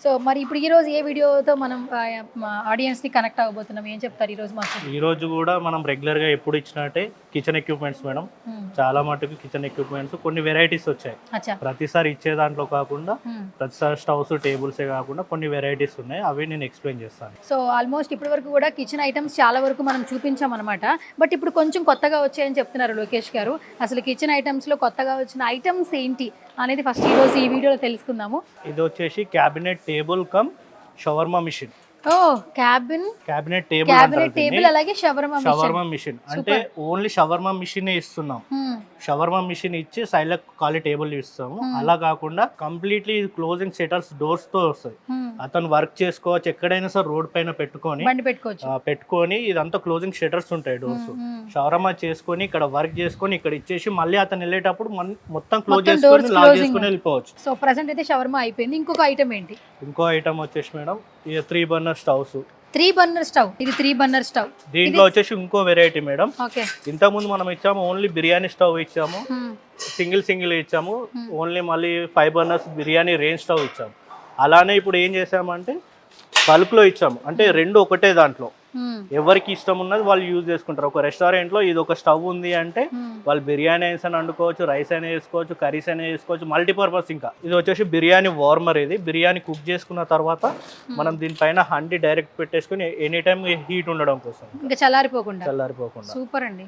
So మరి ఇప్పుడు ఈ రోజు ఏ వీడియోతో మనం ఆడియన్స్ ని కనెక్ట్ అవ్వబోతున్నాం, ఏం చెప్తారు ఈ రోజు మాకు? ఈ రోజు కూడా మనం రెగ్యులర్ గా ఎప్పుడు ఇచ్చినట్టే కిచెన్ ఎక్విప్మెంట్స్ మేడం. చాలా మటుకు కిచెన్ ఎక్విప్మెంట్స్ కొన్ని వెరైటీస్ వచ్చాయి. అచ్చా. ప్రతిసారి ఇచ్చే దాంట్లో కాకుండా ప్రతిసారి స్టవ్స్ టేబుల్సే కాకుండా కొన్ని వెరైటీస్ ఉన్నాయి, అవి నేను ఎక్స్ప్లెయిన్ చేస్తాను. సో ఆల్మోస్ట్ ఇప్పటి వరకు కూడా కిచెన్ ఐటమ్స్ చాలా వరకు మనం చూపించాం అనమాట. బట్ ఇప్పుడు కొంచెం కొత్తగా వచ్చాయని చెప్తున్నారు లోకేష్ గారు. అసలు కిచెన్ ఐటమ్స్ లో కొత్తగా వచ్చిన ఐటమ్స్ ఏంటి అనేది ఫస్ట్ ఈ రోజు ఈ వీడియోలో తెలుసుకుందాము. ఇది వచ్చేసి cabinet table cum shawarma machine. ఓ క్యాబినెట్ టేబుల్ అలాగే షవర్మా మిషన్ అంటే ఓన్లీ షవర్మా మిషన్ ఇస్తున్నాం. షవర్మా మిషన్ ఇచ్చి సైడ్ లో ఖాళీ టేబుల్ ఇస్తాము. అలా కాకుండా కంప్లీట్లీ క్లోజింగ్ షట్టర్స్ డోర్స్ తో వస్తాయి. అతను వర్క్ చేసుకోవచ్చు, ఎక్కడైనా సరే రోడ్ పైన పెట్టుకొని ఇదంతా క్లోజింగ్ షట్టర్స్ ఉంటాయి డోర్స్. షవర్మా చేసుకొని ఇక్కడ వర్క్ చేసుకొని ఇక్కడ ఇచ్చేసి మళ్ళీ అతను వెళ్ళేటప్పుడు మొత్తం క్లోజ్ చేసుకొని లాక్ చేసుకొని వెళ్ళిపోవచ్చు. సో ప్రెసెంట్ అయితే షవర్మా అయిపోయింది. ఇంకొక ఐటమ్ ఏంటి? ఇంకో ఐటమ్ వచ్చేసి మేడం ఇది 3 బర్నర్ స్టవ్స్. 3 burner stove. ఇది 3 బర్నర్ స్టవ్. దీంట్లో వచ్చేసి ఇంకో వెరైటీ మేడం. ఓకే. ఇంతకు ముందు మనం ఇచ్చాము ఓన్లీ బిర్యానీ స్టవ్ ఇచ్చాము, సింగిల్ ఇచ్చాము. ఓన్లీ మళ్ళీ 5 బర్నర్స్ బిర్యానీ రేంజ్ స్టవ్ ఇచ్చాము. అలానే ఇప్పుడు ఏం చేసామంటే బల్క్ లో ఇచ్చాము, అంటే రెండు ఒకటే దాంట్లో ఎవరికి ఇష్టం ఉన్నది వాళ్ళు యూజ్ చేసుకుంటారు. ఒక రెస్టారెంట్ లో ఇది ఒక స్టవ్ ఉంది అంటే వాళ్ళు బిర్యానీ అయినా వండుకోవచ్చు, రైస్ అయినా వేసుకోవచ్చు, కర్రీస్ అయినా వేసుకోవచ్చు, మల్టీపర్పస్. ఇంకా ఇది వచ్చేసి బిర్యానీ వార్మర్. ఇది బిర్యానీ కుక్ చేసుకున్న తర్వాత మనం దీనిపైన హండి డైరెక్ట్ పెట్టేసుకుని ఎనీ టైం హీట్ ఉండడం కోసం, ఇంకా చల్లారిపోకుండా. సూపర్ అండి.